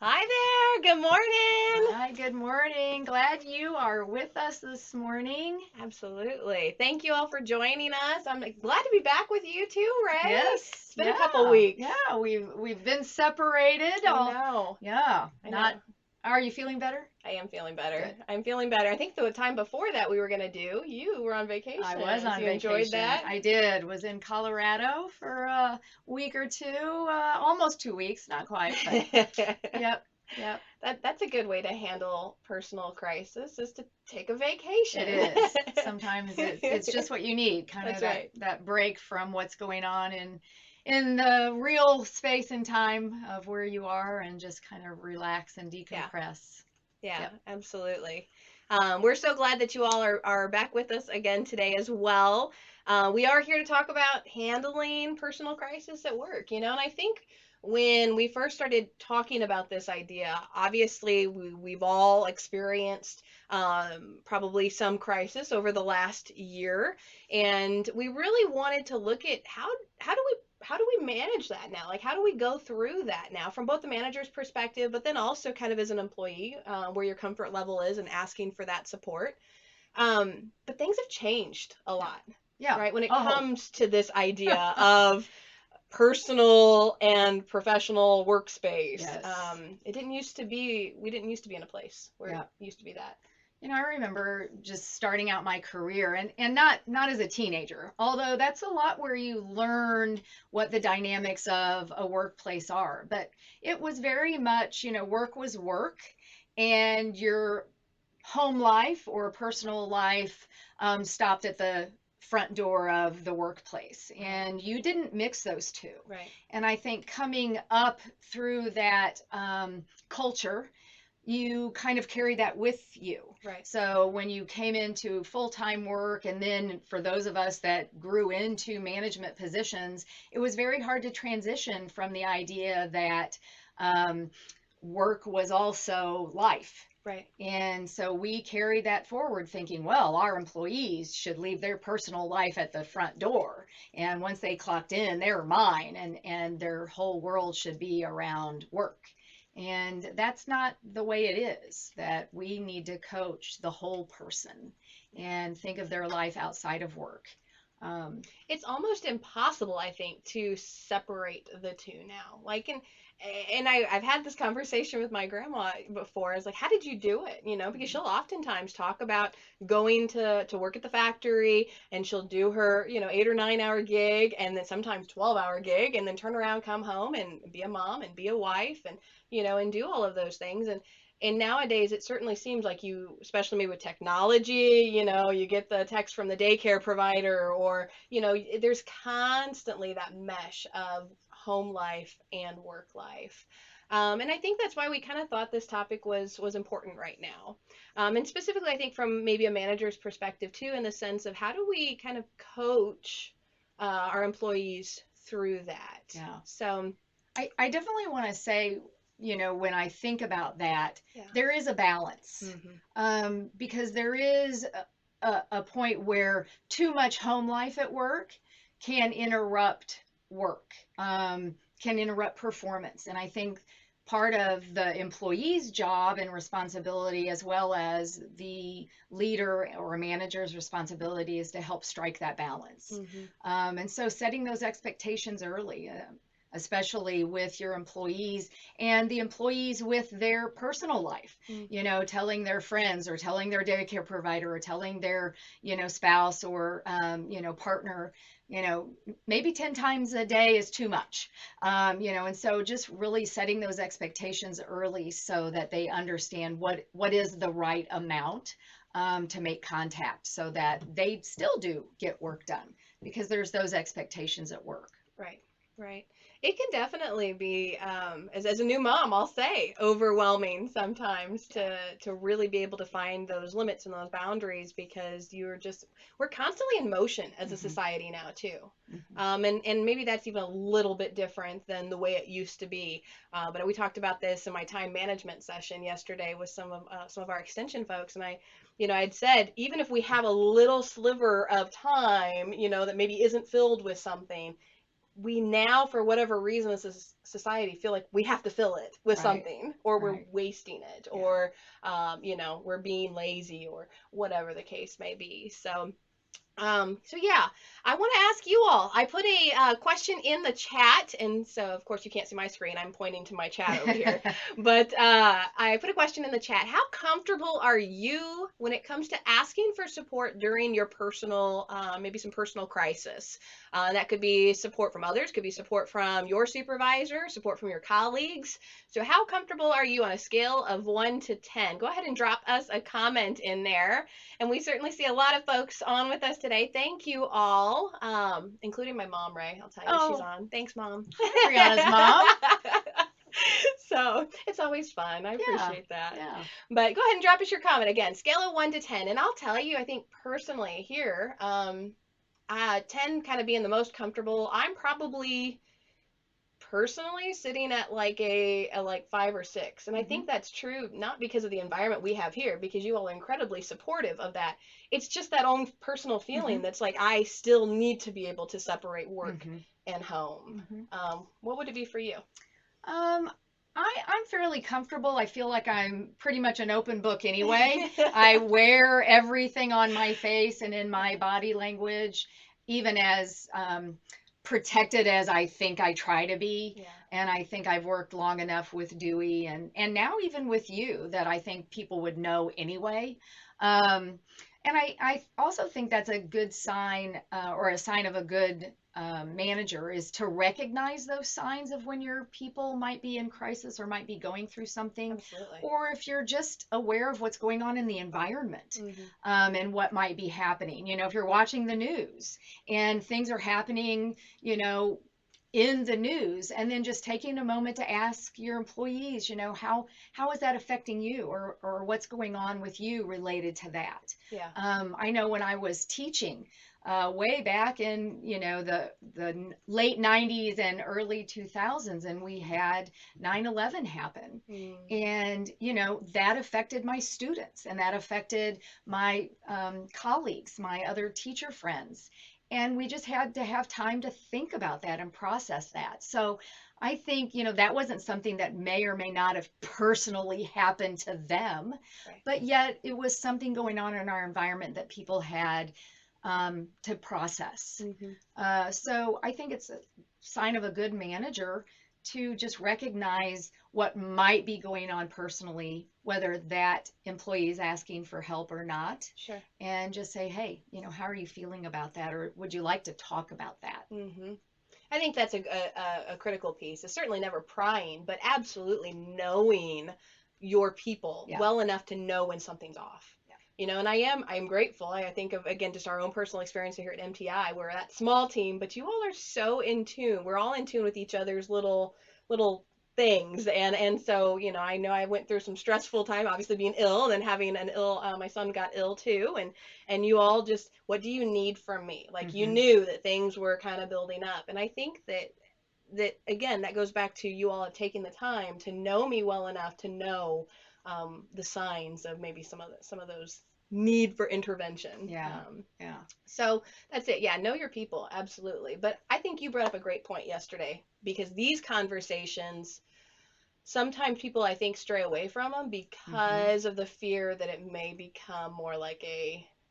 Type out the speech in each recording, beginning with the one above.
Hi there. Good morning. Hi, good morning. Glad you are with us this morning. Absolutely. Thank you all for joining us. I'm glad to be back with you too, Ray. Yes, It's been a couple yeah, weeks. yeah. We've been separated. I All know. yeah. I Not. know. Are you feeling better? I am feeling better. Good. I'm feeling better. I think the time before that we were going to you were on I was vacation. So on you enjoyed vacation. that? I did. Was in Colorado for a week or two, almost 2 weeks, not quite, but yep, yep. That's a good way to handle personal crisis is to take a It vacation. is. Sometimes it's just what you need, kind of That's that right. that break from what's going on in the real space and time of where you are and just kind of relax and Yeah. decompress. Yeah, Yep. absolutely. We're so glad that you all are back with us again today as well. We are here to talk about handling personal crisis at work, and I think when we first started talking about this idea, obviously we've all experienced probably some crisis over the last year, and we really wanted to look at how do we manage that now? Like, how do we go through that now from both the manager's perspective, but then also kind of as an employee, where your comfort level is and asking for that support. But things have changed a Yeah. lot, Yeah. right? When it Oh. comes to this idea of personal and professional workspace, Yes. we didn't used to be in a place where it Yeah. used to be that. I remember just starting out my career and not as a teenager, although that's a lot where you learned what the dynamics of a workplace are. But it was very much, work was work and your home life or personal life stopped at the front door of the workplace. Right. And you didn't mix those two. Right. And I think coming up through that culture, you kind of carry that with you. Right. So when you came into full-time work, and then for those of us that grew into management positions, it was very hard to transition from the idea that um, work was also life. Right. And so we carry that forward thinking, well, our employees should leave their personal life at the front door. And once they clocked in, they're mine, and their whole world should be around work. And that's not the way it is, that we need to coach the whole person and think of their life outside of work. Um, It's almost impossible, I think, to separate the two now. Like, and I've had this conversation with my grandma before. I was like, how did you do it? Because she'll oftentimes talk about going to work at the factory, and she'll do her, 8 or 9 hour gig, and then sometimes 12-hour gig, and then turn around, come home and be a mom and be a wife, and, and do all of those things. And nowadays it certainly seems like you, especially maybe with technology, you get the text from the daycare provider, or there's constantly that mesh of home life and work life. And I think that's why we kind of thought this topic was important right now. And specifically, I think from maybe a manager's perspective too, in the sense of how do we kind of coach our employees through that. yeah. So I definitely want to say, when I think about that, yeah. there is a balance, Hmm. because there is a point where too much home life at work can interrupt work, can interrupt performance. And I think part of the employee's job and responsibility, as well as the leader or manager's responsibility, is to help strike that balance. Hmm. And so setting those expectations early, especially with your employees and the employees with their personal life, Hmm. telling their friends or telling their daycare provider or telling their, spouse or, partner, maybe 10 times a day is too much. And so just really setting those expectations early so that they understand what is the right amount to make contact so that they still do get work done, because there's those expectations at work. Right, right. It can definitely be, as a new mom, I'll say, overwhelming sometimes Yeah. to really be able to find those limits and those boundaries, because we're constantly in motion as a Hmm. society now too. Hmm. And maybe that's even a little bit different than the way it used to be. But we talked about this in my time management session yesterday with some of our extension folks, and I'd said, even if we have a little sliver of time, that maybe isn't filled with something, we now, for whatever reason, as a society, feel like we have to fill it with Right. something, or we're Right. wasting it, Yeah. or we're being lazy, or whatever the case may be. So yeah, I want to ask you all. I put a question in the chat, and so of course you can't see my screen. I'm pointing to my chat over here, but I put a question in the chat. How comfortable are you when it comes to asking for support during your personal, maybe some personal crisis? That could be support from others, could be support from your supervisor, support from your colleagues. So how comfortable are you on a scale of 1 to 10? Go ahead and drop us a comment in there. And we certainly see a lot of folks on with us today. Thank you all, including my mom, Ray. I'll tell you, she's Oh, on. Thanks, Mom. hi, Brianna's mom. So it's always fun. I Yeah. appreciate that. Yeah. But go ahead and drop us your comment again. Scale of 1 to 10. And I'll tell you, I think personally here, 10 kind of being the most comfortable. I'm probably personally sitting at like a like 5 or 6, and I Hmm. think that's true not because of the environment we have here, because you all are incredibly supportive of that. It's just that own personal feeling Hmm. that's like I still need to be able to separate work Hmm. and home. Hmm. What would it be for you? Um, I'm fairly comfortable. I feel like I'm pretty much an open book anyway. I wear everything on my face and in my body language, even as protected as I think I try to be. Yeah. And I think I've worked long enough with Dewey and now even with you that I think people would know anyway. Um, and I also think that's a good sign or a sign of a good manager is to recognize those signs of when your people might be in crisis or might be going through something, Absolutely. or if you're just aware of what's going on in the environment Hmm. and what might be happening. If you're watching the news and things are happening, in the news, and then just taking a moment to ask your employees, how is that affecting you, or what's going on with you related to that. Yeah. I know when I was teaching way back in the late 90s and early 2000s, and we had 9/11 happen, Mm. and that affected my students, and that affected my colleagues, my other teacher friends, and we just had to have time to think about that and process that. So I think that wasn't something that may or may not have personally happened to them, Right. but yet it was something going on in our environment that people had to process. Hmm. So I think it's a sign of a good manager to just recognize what might be going on personally, whether that employee is asking for help or not, Sure. and just say, hey, how are you feeling about that? Or would you like to talk about that? Hmm. I think that's a critical piece. It's certainly never prying, but absolutely knowing your people Yeah. well enough to know when something's off. Yeah. And I'm grateful. I think of, again, just our own personal experience here at MTI. We're that small team, but you all are so in tune. We're all in tune with each other's little things, and so I know I went through some stressful time, obviously being ill, and then having an ill, my son got ill too, and you all just, what do you need from me? Like, you Mm-hmm. knew that things were kind of building up, and I think that again, that goes back to you all have taken the time to know me well enough to know the signs of maybe some of those need for intervention. Yeah. Yeah. So that's it. Yeah, know your people, absolutely. But I think you brought up a great point yesterday, because these conversations, sometimes people, I think, stray away from them Mm-hmm. because of the fear that it may become more like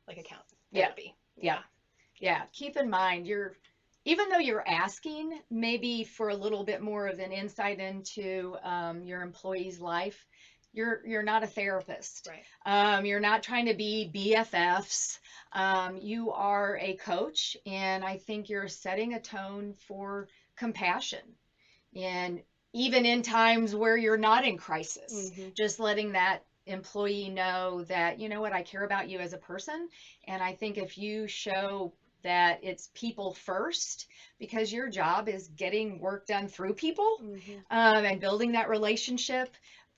account Yeah. therapy. Yeah. Yeah. Yeah. Yeah. Keep in mind, even though you're asking maybe for a little bit more of an insight into your employee's life, you're not a therapist. Right. You're not trying to be BFFs. You are a coach, and I think you're setting a tone for compassion. And even in times where you're not in crisis, Mm-hmm. just letting that employee know that, you know what, I care about you as a person. And I think if you show that it's people first, because your job is getting work done through people Mm-hmm. and building that relationship,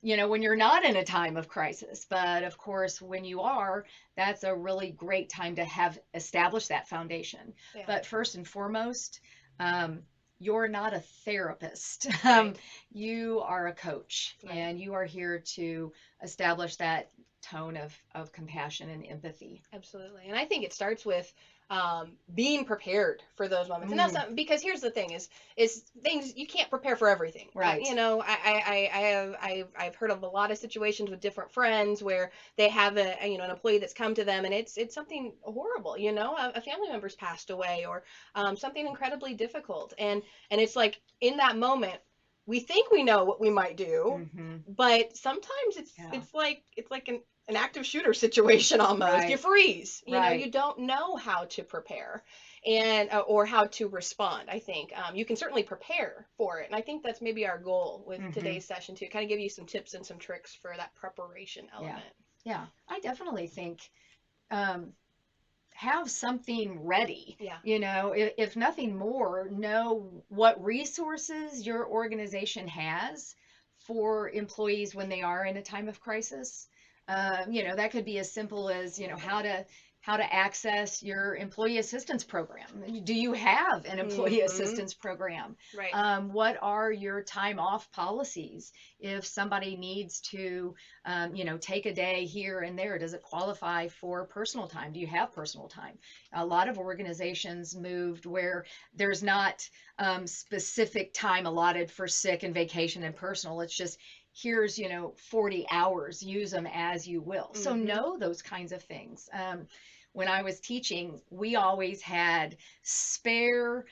when you're not in a time of crisis. But of course, when you are, that's a really great time to have established that foundation. Yeah. But first and foremost, um, you're not a therapist. Right. You are a coach, Right. and you are here to establish that tone of compassion and empathy. Absolutely. And I think it starts with being prepared for those moments. And that's not, because here's the thing is things you can't prepare for everything. Right. You know, I've heard of a lot of situations with different friends where they have you know, an employee that's come to them and it's something horrible, you know, a family member's passed away, or something incredibly difficult, and it's like in that moment we think we know what we might do, but sometimes it's like an active shooter situation almost. Right. You freeze. You know, Right. you don't know how to prepare and or how to respond. I think you can certainly prepare for it, and I think that's maybe our goal with today's session too. Kind of give you some tips and some tricks for that preparation element. Yeah, I definitely think have something ready. Yeah. You know, if nothing more, know what resources your organization has for employees when they are in a time of crisis. You know, that could be as simple as, you know, how to access your employee assistance program. Do you have an employee assistance program? Right. What are your time off policies? If somebody needs to, you know, take a day here and there, does it qualify for personal time? Do you have personal time? A lot of organizations moved where there's not specific time allotted for sick and vacation and personal. It's just, here's, you know, 40 hours, use them as you will. So know those kinds of things. When I was teaching, we always had spare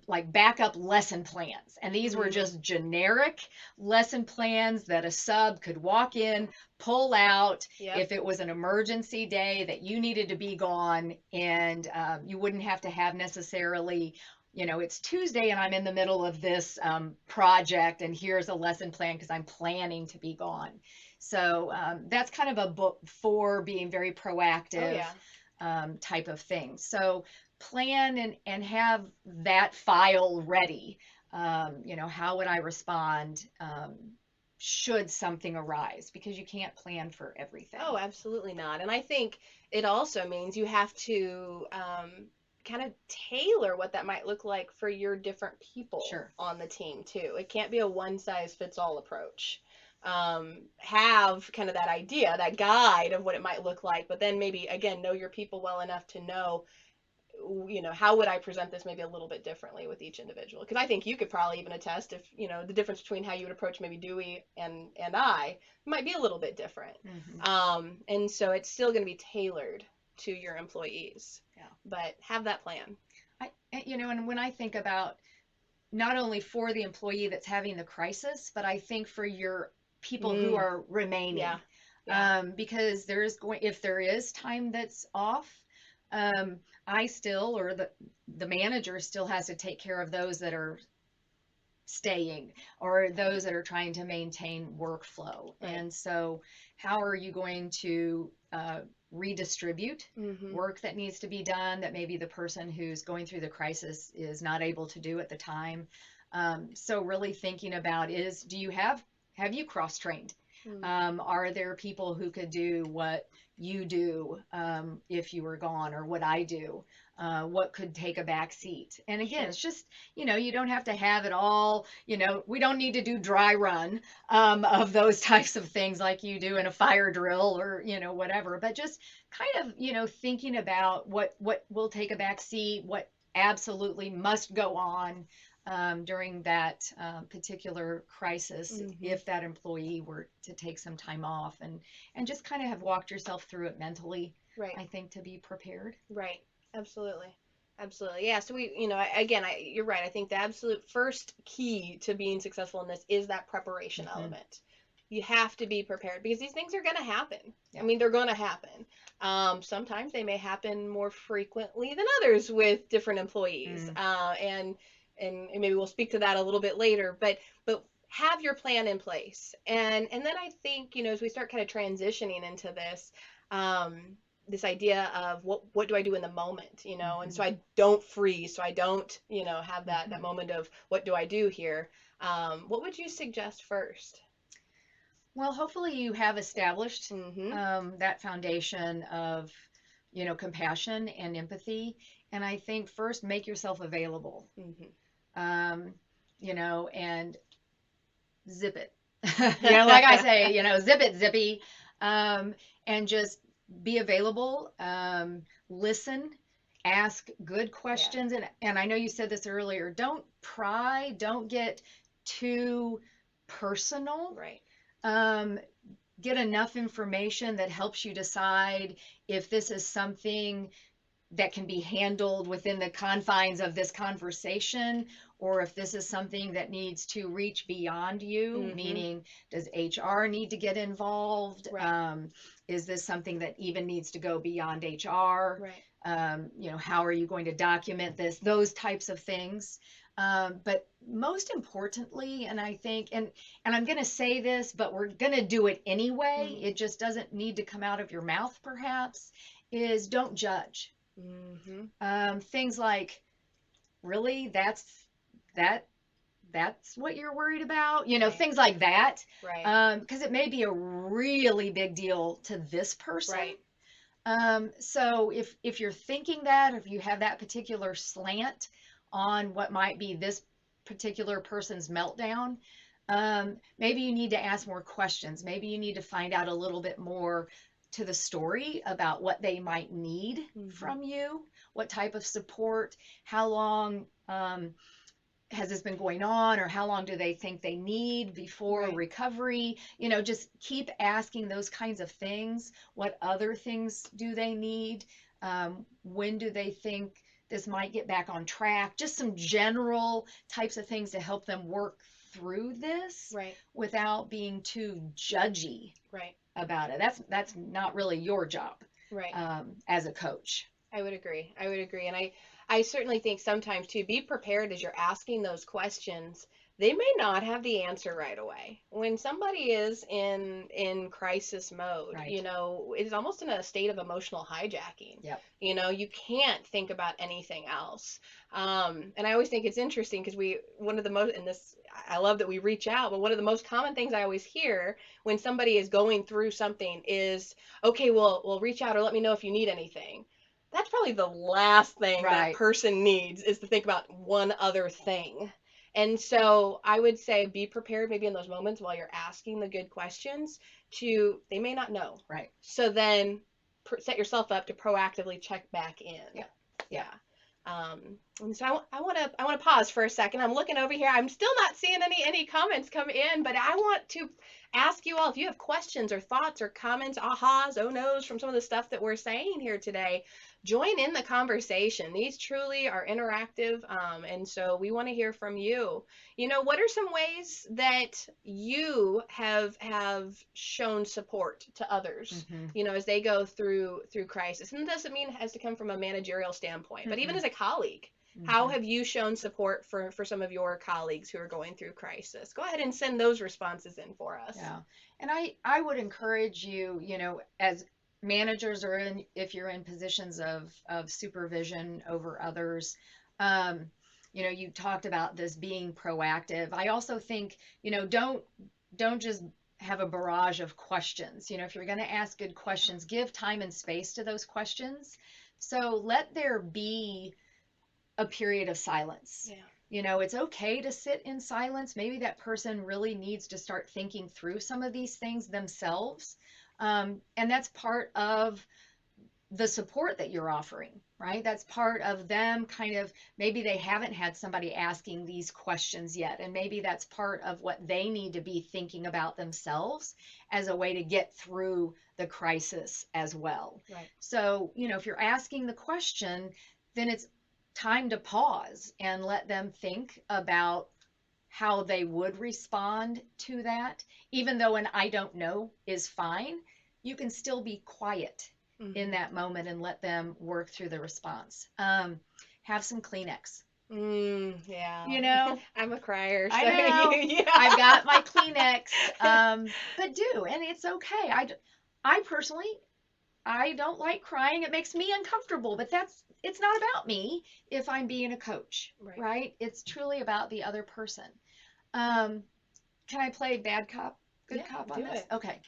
like backup lesson plans. And these were just generic lesson plans that a sub could walk in, pull out if it was an emergency day that you needed to be gone, and you wouldn't have to have necessarily, you know, it's Tuesday and I'm in the middle of this project and here's a lesson plan because I'm planning to be gone. So that's kind of a book for being very proactive type of thing. So plan and have that file ready. You know, how would I respond should something arise? Because you can't plan for everything. Oh, absolutely not. And I think it also means you have to kind of tailor what that might look like for your different people on the team too. It can't be a one size fits all approach. Have kind of that idea, that guide of what it might look like, but then maybe again know your people well enough to know, you know, how would I present this maybe a little bit differently with each individual? Because I think you could probably even attest if, you know, the difference between how you would approach maybe Dewey and I might be a little bit different. And so it's still going to be tailored to your employees. But have that plan. You know, and when I think about not only for the employee that's having the crisis, but I think for your people who are remaining. Because there is going, if there is time that's off, I still, or the manager still has to take care of those that are staying or those that are trying to maintain workflow. And so how are you going to redistribute work that needs to be done that maybe the person who's going through the crisis is not able to do at the time? So really thinking about do you have you cross-trained? Are there people who could do what you do if you were gone, or what I do? What could take a back seat? And again, it's just, you know, you don't have to have it all, you know, we don't need to do dry run of those types of things like you do in a fire drill or, you know, whatever, but just kind of, you know, thinking about what will take a back seat, what absolutely must go on during that particular crisis, if that employee were to take some time off, and just kind of have walked yourself through it mentally, I think, to be prepared. Right. Absolutely. Absolutely. Yeah. So we, you know, you're right. I think the absolute first key to being successful in this is that preparation element. You have to be prepared because these things are going to happen. I mean, they're going to happen. Sometimes they may happen more frequently than others with different employees. And maybe we'll speak to that a little bit later, but have your plan in place. And then I think, you know, as we start kind of transitioning into this, this idea of what do I do in the moment, you know, and so I don't freeze, so I don't, you know, have that moment of what do I do here. What would you suggest first? Well, hopefully you have established that foundation of, you know, compassion and empathy. And I think first make yourself available, you know, and zip it. You know, like I say, you know, zip it, zippy, and just be available, listen, ask good questions. And I know you said this earlier, don't pry, don't get too personal. Right. Get enough information that helps you decide if this is something that can be handled within the confines of this conversation, or if this is something that needs to reach beyond you, meaning does HR need to get involved? Right. Is this something that even needs to go beyond HR? Right. How are you going to document this? Those types of things. But most importantly, and I think, and I'm going to say this, but we're going to do it anyway. It just doesn't need to come out of your mouth, perhaps, is don't judge. Things like, really, that's what you're worried about, Right. things like that. Right. Because it may be a really big deal to this person. Right. So if you're thinking that, if you have that particular slant on what might be this particular person's meltdown, maybe you need to ask more questions. Maybe you need to find out a little bit more to the story about what they might need from you, what type of support, how long has this been going on, or how long do they think they need before recovery? Just keep asking those kinds of things. What other things do they need? When do they think this might get back on track? Just some general types of things to help them work through this without being too judgy about it. That's not really your job as a coach. I would agree. And I certainly think sometimes too, be prepared as you're asking those questions. They may not have the answer right away. When somebody is in crisis mode, it's almost in a state of emotional hijacking. Yep. You can't think about anything else. And I always think it's interesting because one of the most, and this, I love that we reach out, but one of the most common things I always hear when somebody is going through something is, okay, well, reach out or let me know if you need anything. That's probably the last thing that person needs, is to think about one other thing. And so I would say be prepared maybe in those moments while you're asking the good questions they may not know. Right. So then set yourself up to proactively check back in. Yeah. And so I want to pause for a second. I'm looking over here. I'm still not seeing any comments come in, but I want to ask you all if you have questions or thoughts or comments, ahas, oh no's from some of the stuff that we're saying here today. Join in the conversation. These truly are interactive, and so we want to hear from you. What are some ways that you have shown support to others, as they go through crisis? And it doesn't mean it has to come from a managerial standpoint, but even as a colleague, how have you shown support for some of your colleagues who are going through crisis? Go ahead and send those responses in for us. Yeah. And I would encourage you, as managers, or if you're in positions of supervision over others, you talked about this being proactive. I also think, don't just have a barrage of questions. If you're going to ask good questions, give time and space to those questions. So let there be a period of silence. Yeah. It's okay to sit in silence. Maybe that person really needs to start thinking through some of these things themselves. And that's part of the support that you're offering, right? That's part of them kind of, maybe they haven't had somebody asking these questions yet. And maybe that's part of what they need to be thinking about themselves as a way to get through the crisis as well. Right. So, if you're asking the question, then it's time to pause and let them think about how they would respond to that. Even though an I don't know is fine, you can still be quiet in that moment and let them work through the response. Have some Kleenex. Yeah. I'm a crier. So I know. yeah. I've got my Kleenex. But and it's okay. I personally, I don't like crying. It makes me uncomfortable, but it's not about me if I'm being a coach, right? It's truly about the other person. Can I play bad cop, good cop on this? Okay.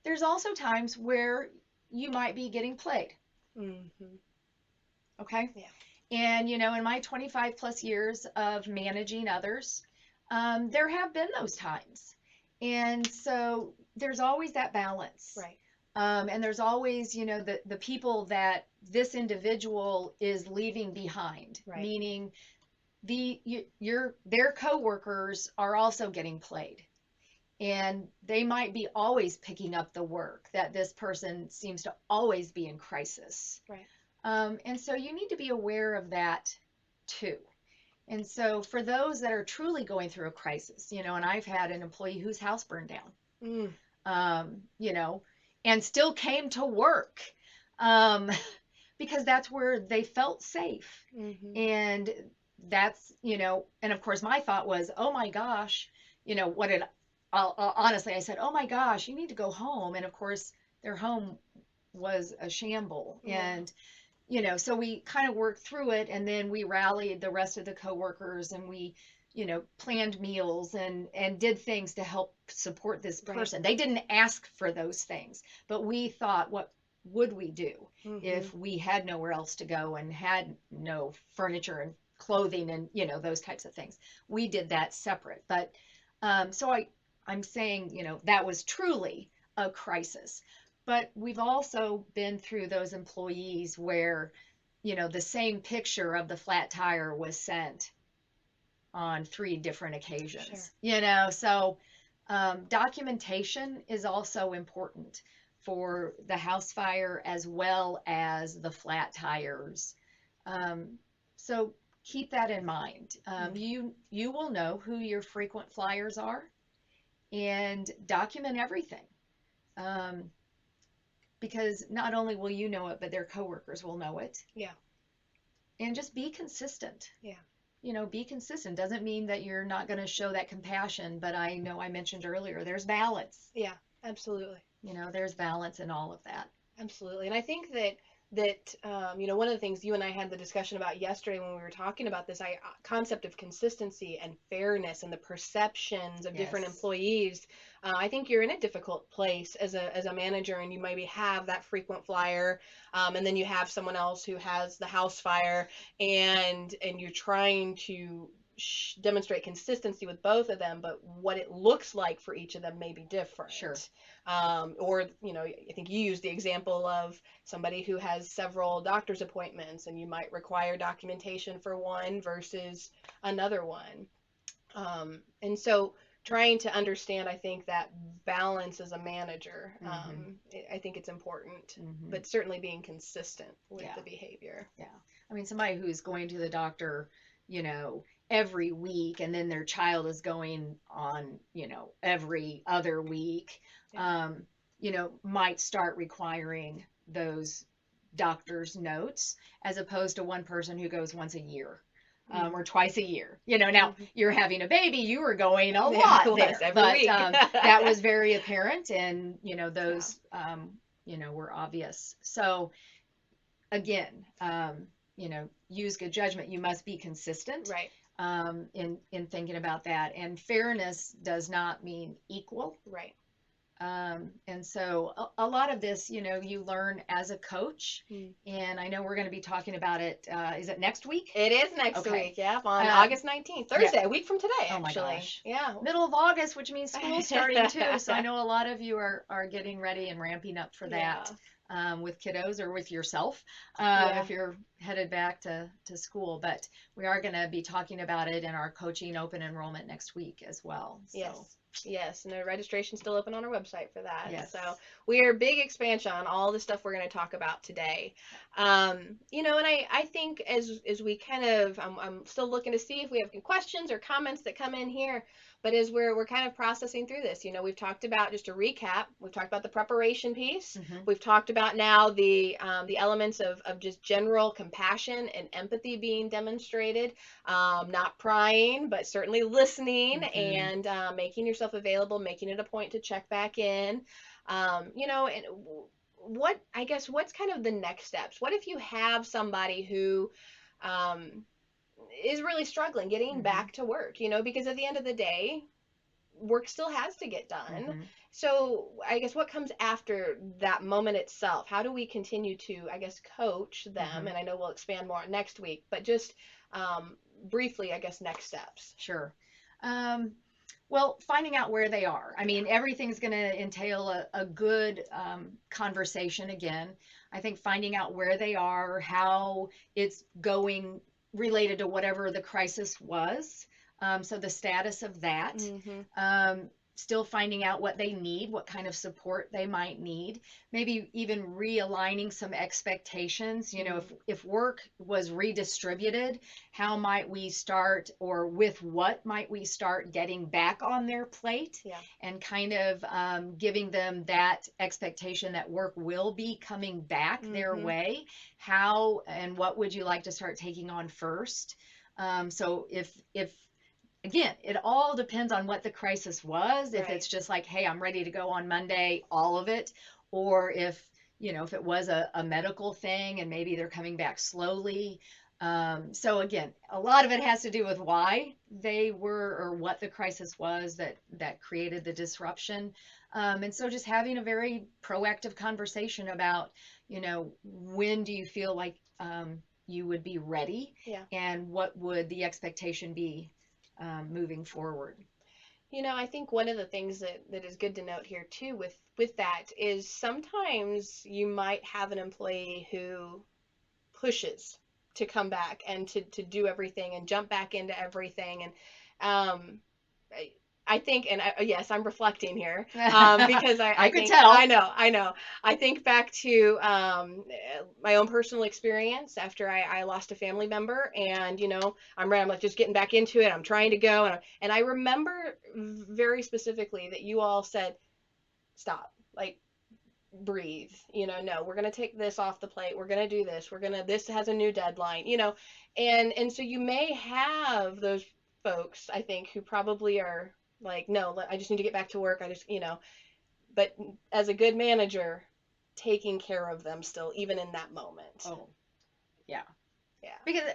There's also times where you might be getting played. Okay? Yeah. And, in my 25 plus years of managing others, there have been those times. And so there's always that balance. Right. And there's always, the people that this individual is leaving behind, Right. meaning their coworkers are also getting played. And they might be always picking up the work that this person seems to always be in crisis. Right. And so you need to be aware of that too. And so for those that are truly going through a crisis, and I've had an employee whose house burned down, Mm. And still came to work, um, because that's where they felt safe. Mm-hmm. And that's, and of course my thought was, oh my gosh, what did, honestly, I said, oh my gosh, you need to go home. And of course their home was a shamble. Yeah. And so we kind of worked through it, and then we rallied the rest of the coworkers, and we, planned meals and did things to help support this person. Right. They didn't ask for those things, but we thought, what would we do if we had nowhere else to go and had no furniture and clothing and, those types of things. We did that separate. But so I'm saying, that was truly a crisis. But we've also been through those employees where, the same picture of the flat tire was sent on 3 different occasions. Sure. So documentation is also important for the house fire as well as the flat tires. So keep that in mind. You will know who your frequent flyers are, and document everything. Because not only will you know it, but their coworkers will know it. Yeah. And just be consistent. Yeah. Be consistent. Doesn't mean that you're not going to show that compassion, but I know I mentioned earlier, there's balance. Yeah, absolutely. There's balance in all of that. Absolutely. And I think that one of the things you and I had the discussion about yesterday when we were talking about this concept of consistency and fairness and the perceptions of different employees. I think you're in a difficult place as a manager, and you maybe have that frequent flyer, and then you have someone else who has the house fire, and you're trying to demonstrate consistency with both of them, but what it looks like for each of them may be different. Sure. Or, I think you used the example of somebody who has several doctor's appointments, and you might require documentation for one versus another one. And so trying to understand, I think, that balance as a manager, I think it's important, but certainly being consistent with the behavior. Yeah. I mean, somebody who's going to the doctor, every week, and then their child is going on, every other week, might start requiring those doctor's notes, as opposed to one person who goes once a year. Or twice a year. Now you're having a baby, you were going a lot there, every week. That was very apparent, and those were obvious. So again, use good judgment. You must be consistent, right? In thinking about that, and fairness does not mean equal, right? And so a lot of this, you learn as a coach, and I know we're going to be talking about it. Is it next week? It is next week. Yeah, on August 19th, Thursday, a week from today. Oh my actually. Gosh. Yeah. Middle of August, which means school's starting too. So I know a lot of you are getting ready and ramping up for that. With kiddos or with yourself, if you're headed back to school. But we are going to be talking about it in our coaching open enrollment next week as well. So. Yes, and the registration's still open on our website for that. Yes. So we are big expansion on all the stuff we're going to talk about today. And I think as we kind of, I'm still looking to see if we have questions or comments that come in here. But as we're kind of processing through this, we've talked about, just to recap, we've talked about the preparation piece. We've talked about now the elements of just general compassion and empathy being demonstrated, not prying, but certainly listening, and making yourself available, making it a point to check back in. And what's kind of the next steps? What if you have somebody who is really struggling getting back to work, because at the end of the day, work still has to get done. So I guess what comes after that moment itself? How do we continue to, I guess, coach them? And I know we'll expand more next week, but just briefly, I guess, next steps. Sure. Well, finding out where they are. I mean, everything's going to entail a good conversation again. I think finding out where they are, how it's going related to whatever the crisis was. So the status of that. Mm-hmm. Still finding out what they need, what kind of support they might need, maybe even realigning some expectations. You know, if work was redistributed, how might we start, or with what might we start getting back on their plate, Yeah. and kind of giving them that expectation that work will be coming back their way. How and what would you like to start taking on first? So if again, it all depends on what the crisis was. If Right. it's just like, hey, I'm ready to go on Monday, all of it, or if, you know, if it was a medical thing and maybe they're coming back slowly. So again, a lot of it has to do with why they were, or what the crisis was that created the disruption. And so just having a very proactive conversation about, you know, when do you feel like you would be ready, Yeah. and what would the expectation be moving forward. You know, I think one of the things that is good to note here too with that is sometimes you might have an employee who pushes to come back and to do everything and jump back into everything. And um, I think, and yes, I'm reflecting here because I could think, tell. I know. I think back to my own personal experience after I lost a family member, and you know, I'm like just getting back into it. I'm trying to go, and I remember very specifically that you all said, "Stop, like breathe. You know, no, we're gonna take this off the plate. We're gonna do this. This has a new deadline. You know, and so you may have those folks, I think, who probably are like, no, I just need to get back to work. I just, you know, but as a good manager, taking care of them still, even in that moment. Oh, yeah. Yeah. Because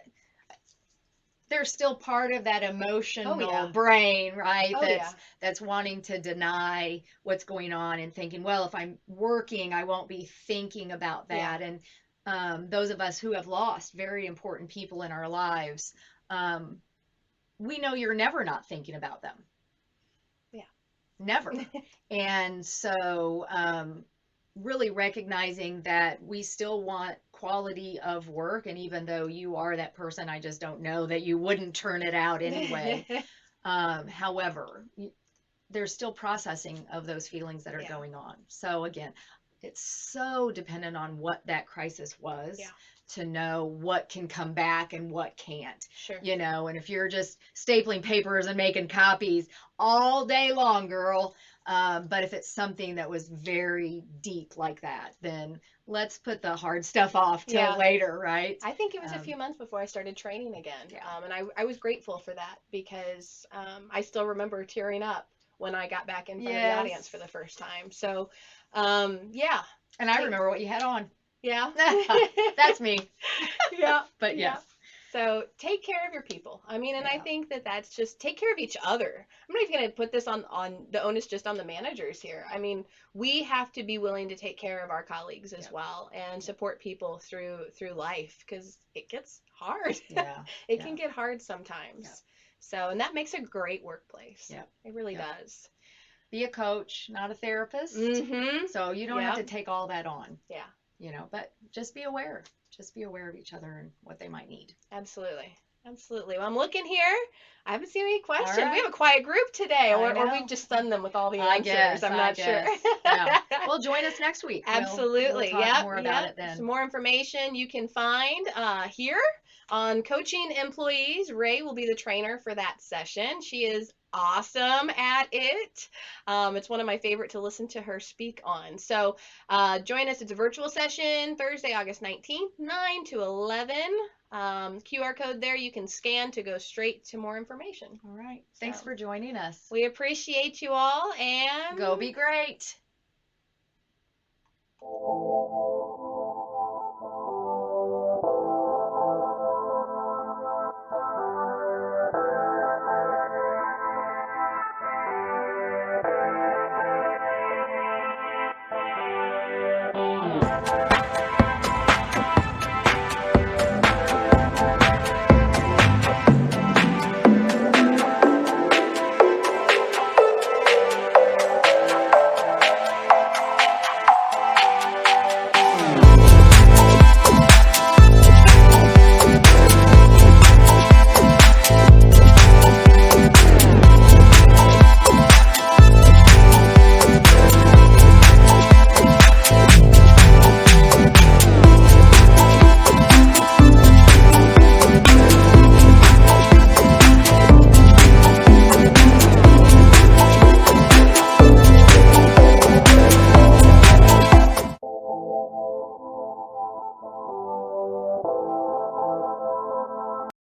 they're still part of that emotional yeah. brain, right? Oh, yeah. That's wanting to deny what's going on and thinking, well, if I'm working, I won't be thinking about that. Yeah. And those of us who have lost very important people in our lives, we know you're never not thinking about them. Yeah. Never. And so really recognizing that we still want quality of work, and even though you are that person, I just don't know that you wouldn't turn it out anyway. However, there's still processing of those feelings that are going on. So again, it's so dependent on what that crisis was, to know what can come back and what can't. Sure. You know, and if you're just stapling papers and making copies all day long, girl, but if it's something that was very deep like that, then let's put the hard stuff off till later, right? I think it was a few months before I started training again. And I was grateful for that because I still remember tearing up when I got back in front of the audience for the first time. So, yeah. And I remember what you had on. Yeah. That's me. Yeah. But yes. So take care of your people. I mean, and I think that's just take care of each other. I'm not even going to put this on the onus just on the managers here. I mean, we have to be willing to take care of our colleagues as well, and support people through life, because it gets hard. Yeah. It can get hard sometimes. So, and that makes a great workplace. Yeah. It really does. Be a coach, not a therapist. So you don't have to take all that on. Yeah. You know, but just be aware. Just be aware of each other and what they might need. Absolutely. Absolutely. Well, I'm looking here. I haven't seen any questions. Right. We have a quiet group today, or we've just stunned them with all the answers. I'm not sure. Yeah. Well, join us next week. Absolutely. We'll talk more about it then. Some more information you can find here on coaching employees. Ray will be the trainer for that session. She is awesome at it. It's one of my favorite to listen to her speak on. So join us. It's a virtual session, Thursday, August 19th, 9 to 11. QR code there you can scan to go straight to more information. All right. Thanks for joining us. We appreciate you all, and go be great.